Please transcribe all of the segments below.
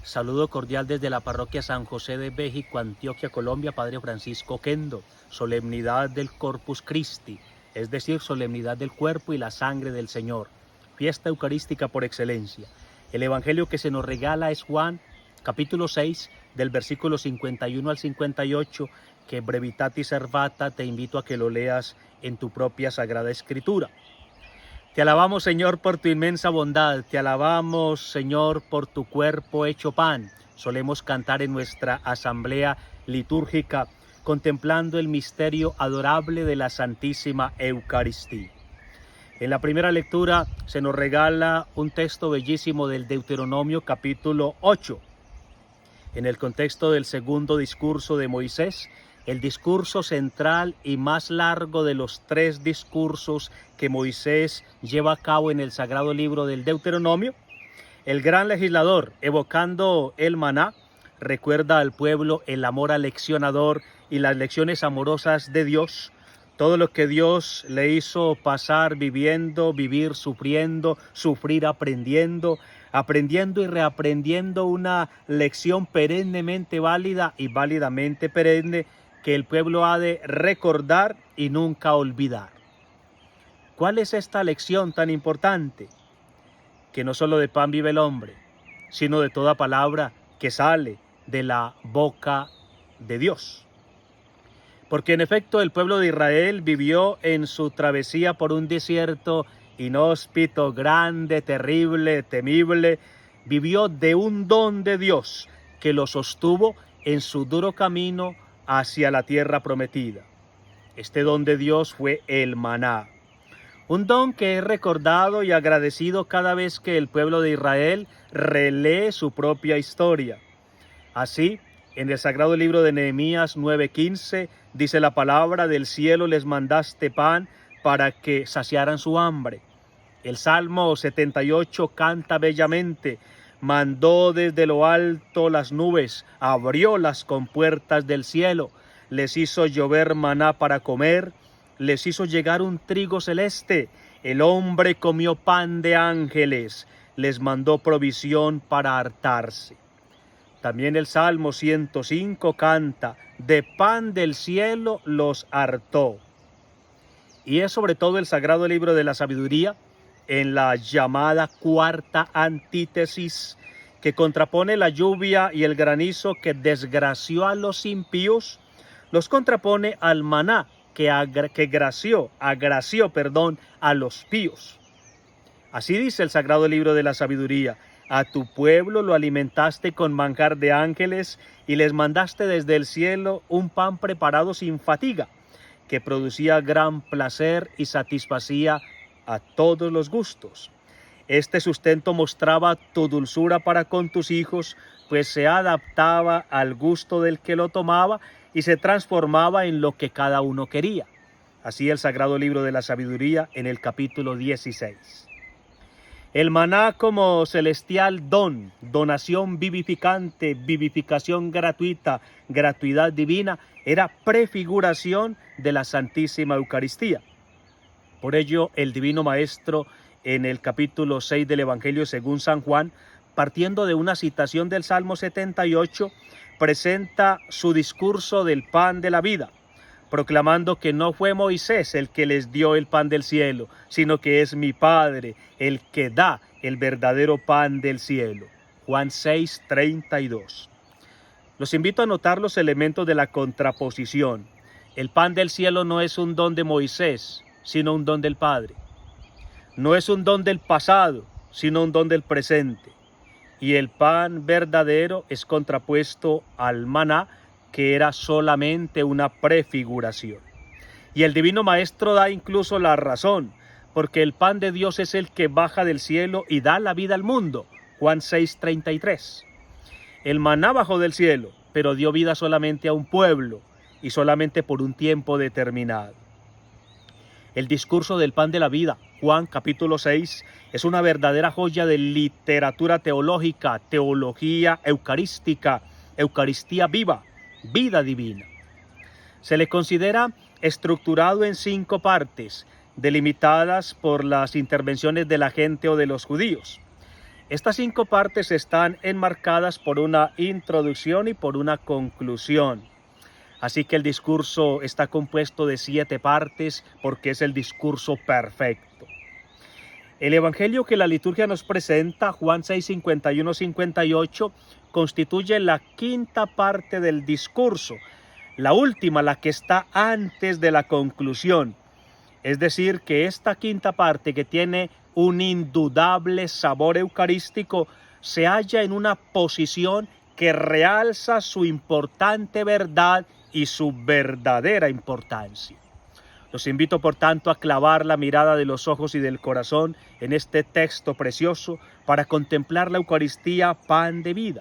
Saludo cordial desde la parroquia San José de México, Antioquia, Colombia, Padre Francisco Kendo. Solemnidad del Corpus Christi, es decir, solemnidad del cuerpo y la sangre del Señor. Fiesta eucarística por excelencia. El evangelio que se nos regala es Juan, capítulo 6, del versículo 51 al 58, que brevitatis servata te invito a que lo leas en tu propia Sagrada Escritura. Te alabamos, Señor, por tu inmensa bondad. Te alabamos, Señor, por tu cuerpo hecho pan. Solemos cantar en nuestra asamblea litúrgica contemplando el misterio adorable de la Santísima Eucaristía. En la primera lectura se nos regala un texto bellísimo del Deuteronomio capítulo 8. En el contexto del segundo discurso de Moisés, el discurso central y más largo de los tres discursos que Moisés lleva a cabo en el sagrado libro del Deuteronomio, el gran legislador, evocando el maná, recuerda al pueblo el amor aleccionador y las lecciones amorosas de Dios, todo lo que Dios le hizo pasar viviendo, vivir sufriendo, sufrir aprendiendo y reaprendiendo una lección perennemente válida y válidamente perenne que el pueblo ha de recordar y nunca olvidar. ¿Cuál es esta lección tan importante? Que no solo de pan vive el hombre, sino de toda palabra que sale de la boca de Dios. Porque en efecto el pueblo de Israel vivió en su travesía por un desierto inhóspito, grande, terrible, temible. Vivió de un don de Dios que lo sostuvo en su duro camino hacia la tierra prometida. Este don de Dios fue el maná. Un don que es recordado y agradecido cada vez que el pueblo de Israel relee su propia historia. Así, en el sagrado libro de Nehemías 9:15 dice la palabra: del cielo les mandaste pan para que saciaran su hambre. El Salmo 78 canta bellamente: mandó desde lo alto las nubes, abrió las compuertas del cielo, les hizo llover maná para comer, les hizo llegar un trigo celeste, el hombre comió pan de ángeles, les mandó provisión para hartarse. También el Salmo 105 canta: de pan del cielo los hartó. Y es sobre todo el sagrado libro de la sabiduría, en la llamada cuarta antítesis, que contrapone la lluvia y el granizo que desgració a los impíos, los contrapone al maná que agració a los píos. Así dice el sagrado libro de la sabiduría: a tu pueblo lo alimentaste con manjar de ángeles y les mandaste desde el cielo un pan preparado sin fatiga, que producía gran placer y satisfacía a todos los gustos. Este sustento mostraba tu dulzura para con tus hijos, pues se adaptaba al gusto del que lo tomaba y se transformaba en lo que cada uno quería. Así el sagrado libro de la sabiduría en el capítulo 16. El maná como celestial don, donación vivificante, vivificación gratuita, gratuidad divina, era prefiguración de la Santísima Eucaristía. Por ello, el Divino Maestro, en el capítulo 6 del Evangelio según San Juan, partiendo de una citación del Salmo 78, presenta su discurso del pan de la vida, proclamando que no fue Moisés el que les dio el pan del cielo, sino que es mi Padre el que da el verdadero pan del cielo. Juan 6:32. Los invito a notar los elementos de la contraposición. El pan del cielo no es un don de Moisés, sino un don del Padre. No es un don del pasado, sino un don del presente. Y el pan verdadero es contrapuesto al maná, que era solamente una prefiguración. Y el Divino Maestro da incluso la razón, porque el pan de Dios es el que baja del cielo y da la vida al mundo. Juan 6:33. El maná bajó del cielo, pero dio vida solamente a un pueblo y solamente por un tiempo determinado. El discurso del pan de la vida, Juan capítulo 6, es una verdadera joya de literatura teológica, teología eucarística, Eucaristía viva, vida divina. Se le considera estructurado en 5 partes, delimitadas por las intervenciones de la gente o de los judíos. Estas 5 partes están enmarcadas por una introducción y por una conclusión. Así que el discurso está compuesto de 7 partes porque es el discurso perfecto. El evangelio que la liturgia nos presenta, Juan 6, 51, 58, constituye la 5ª parte del discurso, la última, la que está antes de la conclusión. Es decir, que esta 5ª parte, que tiene un indudable sabor eucarístico, se halla en una posición que realza su importante verdad y su verdadera importancia. Los invito, por tanto, a clavar la mirada de los ojos y del corazón en este texto precioso para contemplar la Eucaristía, pan de vida.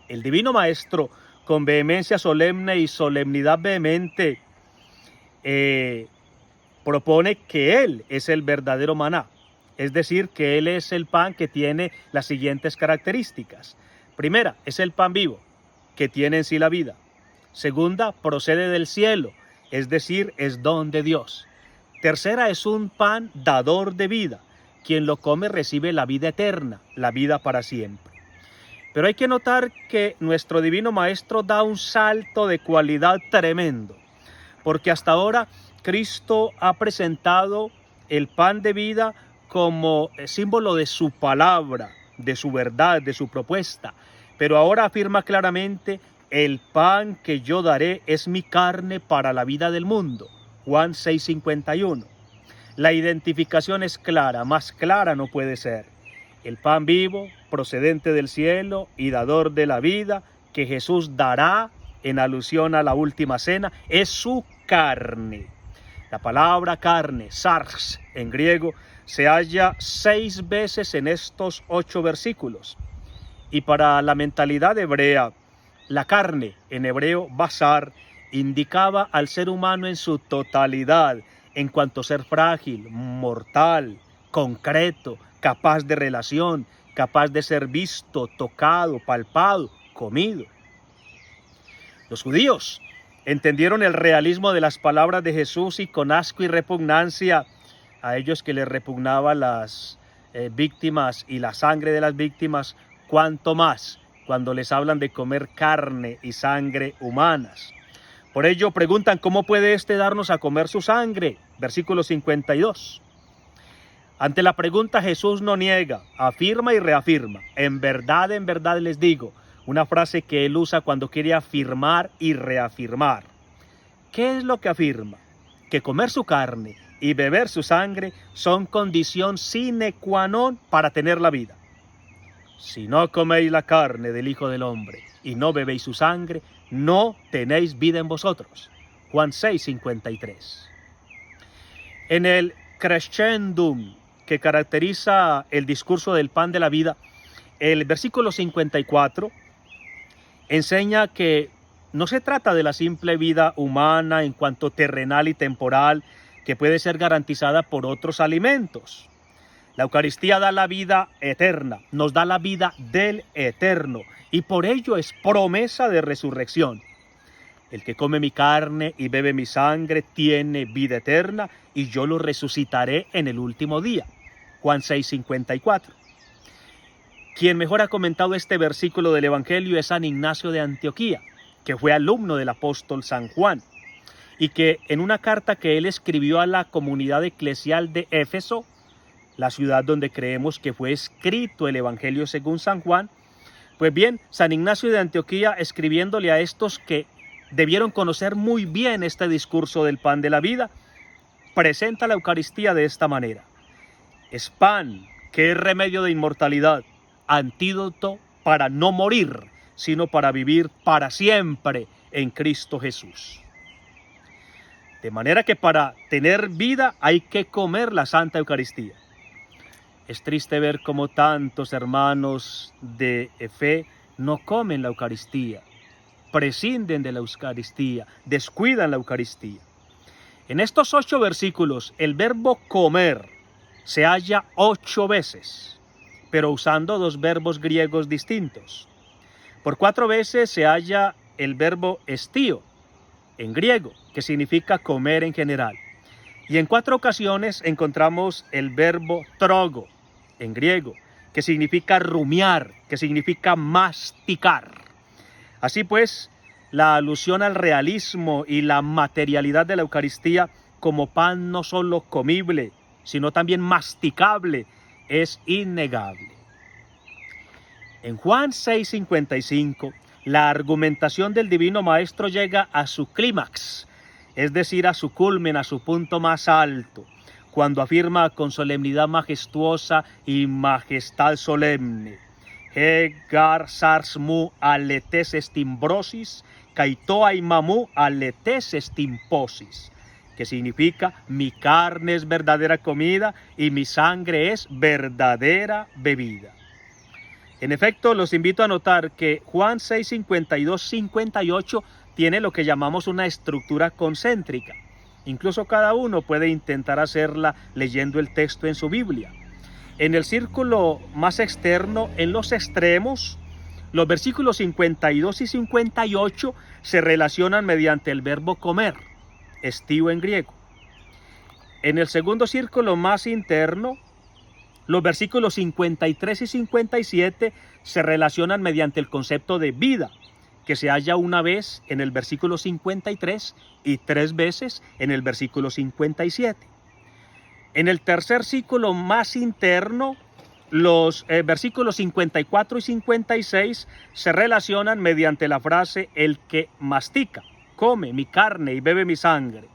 El Divino Maestro, con vehemencia solemne y solemnidad vehemente, propone que Él es el verdadero maná, es decir, que Él es el pan que tiene las siguientes características. Primera, es el pan vivo, que tiene en sí la vida. Segunda, procede del cielo, es decir, es don de Dios. Tercera, es un pan dador de vida. Quien lo come recibe la vida eterna, la vida para siempre. Pero hay que notar que nuestro Divino Maestro da un salto de cualidad tremendo, porque hasta ahora Cristo ha presentado el pan de vida como símbolo de su palabra, de su verdad, de su propuesta. Pero ahora afirma claramente: el pan que yo daré es mi carne para la vida del mundo. Juan 6, 51. La identificación es clara, más clara no puede ser. El pan vivo, procedente del cielo y dador de la vida, que Jesús dará en alusión a la última cena, es su carne. La palabra carne, sarx en griego, se halla 6 veces en estos 8 versículos. Y para la mentalidad hebrea, la carne, en hebreo basar, indicaba al ser humano en su totalidad, en cuanto a ser frágil, mortal, concreto, capaz de relación, capaz de ser visto, tocado, palpado, comido. Los judíos entendieron el realismo de las palabras de Jesús y con asco y repugnancia, a ellos que les repugnaban las víctimas y la sangre de las víctimas, cuanto más cuando les hablan de comer carne y sangre humanas. Por ello preguntan: ¿cómo puede éste darnos a comer su sangre? Versículo 52. Ante la pregunta, Jesús no niega, afirma y reafirma: en verdad les digo. Una frase que él usa cuando quiere afirmar y reafirmar. ¿Qué es lo que afirma? Que comer su carne y beber su sangre son condición sine qua non para tener la vida. Si no coméis la carne del Hijo del Hombre y no bebéis su sangre, no tenéis vida en vosotros. Juan 6, 53. En el crescendum que caracteriza el discurso del pan de la vida, el versículo 54 enseña que no se trata de la simple vida humana en cuanto terrenal y temporal que puede ser garantizada por otros alimentos. La Eucaristía da la vida eterna, nos da la vida del eterno y por ello es promesa de resurrección. El que come mi carne y bebe mi sangre tiene vida eterna y yo lo resucitaré en el último día. Juan 6, 54. Quien mejor ha comentado este versículo del Evangelio es San Ignacio de Antioquía, que fue alumno del apóstol San Juan, y que en una carta que él escribió a la comunidad eclesial de Éfeso, la ciudad donde creemos que fue escrito el Evangelio según San Juan, pues bien, San Ignacio de Antioquía, escribiéndole a estos que debieron conocer muy bien este discurso del pan de la vida, presenta la Eucaristía de esta manera: es pan que es remedio de inmortalidad, antídoto para no morir, sino para vivir para siempre en Cristo Jesús. De manera que para tener vida hay que comer la Santa Eucaristía. Es triste ver cómo tantos hermanos de fe no comen la Eucaristía, prescinden de la Eucaristía, descuidan la Eucaristía. En estos 8 versículos, el verbo comer se halla 8 veces, pero usando 2 verbos griegos distintos. Por 4 veces se halla el verbo estío, en griego, que significa comer en general. Y en 4 ocasiones encontramos el verbo trogo, en griego, que significa rumiar, que significa masticar. Así pues, la alusión al realismo y la materialidad de la Eucaristía como pan no solo comible, sino también masticable, es innegable. En Juan 6:55, la argumentación del Divino Maestro llega a su clímax, es decir, a su culmen, a su punto más alto, cuando afirma con solemnidad majestuosa y majestad solemne: Hegar sars mu aletes estimbrosis, kaitoa imamu aletes estimposis, que significa: mi carne es verdadera comida y mi sangre es verdadera bebida. En efecto, los invito a notar que Juan 6:52-58 tiene lo que llamamos una estructura concéntrica. Incluso cada uno puede intentar hacerla leyendo el texto en su Biblia. En el círculo más externo, en los extremos, los versículos 52 y 58 se relacionan mediante el verbo comer, estio en griego. En el segundo círculo más interno, los versículos 53 y 57 se relacionan mediante el concepto de vida, que se halla una vez en el versículo 53 y 3 veces en el versículo 57. En el tercer círculo más interno, los versículos 54 y 56 se relacionan mediante la frase: el que mastica, come mi carne y bebe mi sangre.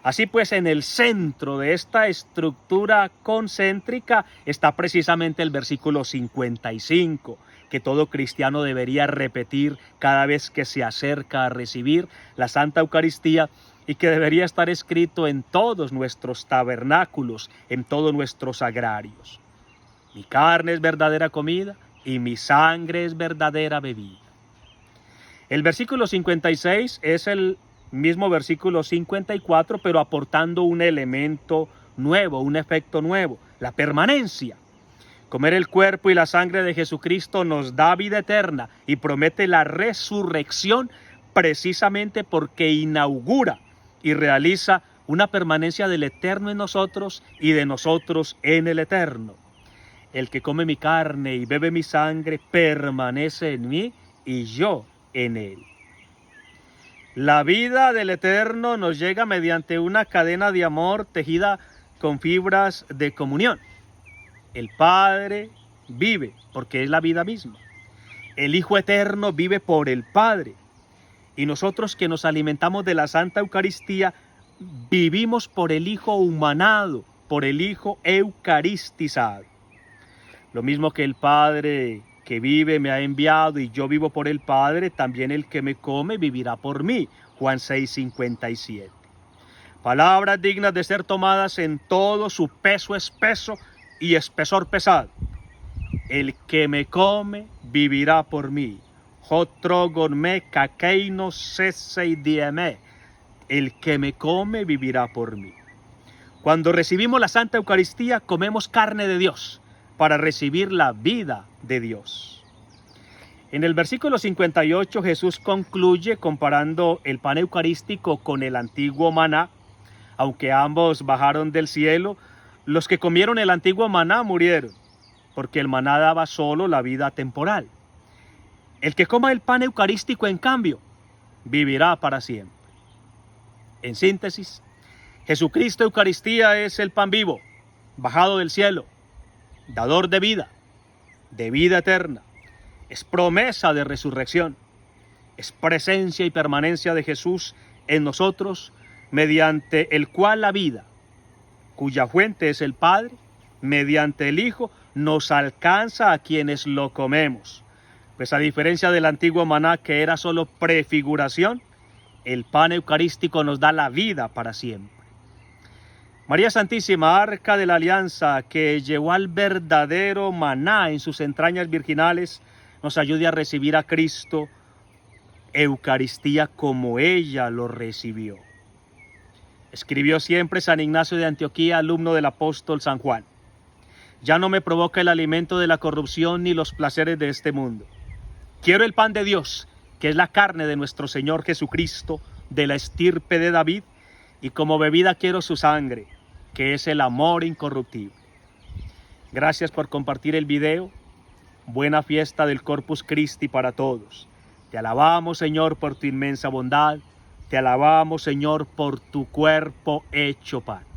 Así pues, en el centro de esta estructura concéntrica está precisamente el versículo 55, que todo cristiano debería repetir cada vez que se acerca a recibir la Santa Eucaristía, y que debería estar escrito en todos nuestros tabernáculos, en todos nuestros sagrarios: mi carne es verdadera comida y mi sangre es verdadera bebida. El versículo 56 es el mismo versículo 54, pero aportando un elemento nuevo, un efecto nuevo: la permanencia. Comer el cuerpo y la sangre de Jesucristo nos da vida eterna y promete la resurrección, precisamente porque inaugura y realiza una permanencia del eterno en nosotros y de nosotros en el eterno. El que come mi carne y bebe mi sangre permanece en mí y yo en él. La vida del Eterno nos llega mediante una cadena de amor tejida con fibras de comunión. El Padre vive porque es la vida misma. El Hijo Eterno vive por el Padre. Y nosotros, que nos alimentamos de la Santa Eucaristía, vivimos por el Hijo humanado, por el Hijo eucaristizado. Lo mismo que el Padre que vive me ha enviado y yo vivo por el Padre, también el que me come vivirá por mí. Juan 6:57. Palabras dignas de ser tomadas en todo su peso espeso y espesor pesado. El que me come vivirá por mí. Jotrogon me kakeino sesei dieme. El que me come vivirá por mí. Cuando recibimos la Santa Eucaristía, comemos carne de Dios para recibir la vida de Dios. En el versículo 58 Jesús concluye comparando el pan eucarístico con el antiguo maná. Aunque ambos bajaron del cielo, los que comieron el antiguo maná murieron, porque el maná daba solo la vida temporal. El que coma el pan eucarístico, en cambio, vivirá para siempre. En síntesis, Jesucristo Eucaristía es el pan vivo, bajado del cielo, dador de vida eterna. Es promesa de resurrección. Es presencia y permanencia de Jesús en nosotros, mediante el cual la vida, cuya fuente es el Padre, mediante el Hijo, nos alcanza a quienes lo comemos. Pues a diferencia del antiguo maná, que era solo prefiguración, el pan eucarístico nos da la vida para siempre. María Santísima, Arca de la Alianza, que llevó al verdadero maná en sus entrañas virginales, nos ayude a recibir a Cristo Eucaristía como ella lo recibió. Escribió siempre San Ignacio de Antioquía, alumno del apóstol San Juan: ya no me provoca el alimento de la corrupción ni los placeres de este mundo. Quiero el pan de Dios, que es la carne de nuestro Señor Jesucristo, de la estirpe de David, y como bebida quiero su sangre, que es el amor incorruptible. Gracias por compartir el video. Buena fiesta del Corpus Christi para todos. Te alabamos, Señor, por tu inmensa bondad. Te alabamos, Señor, por tu cuerpo hecho pan.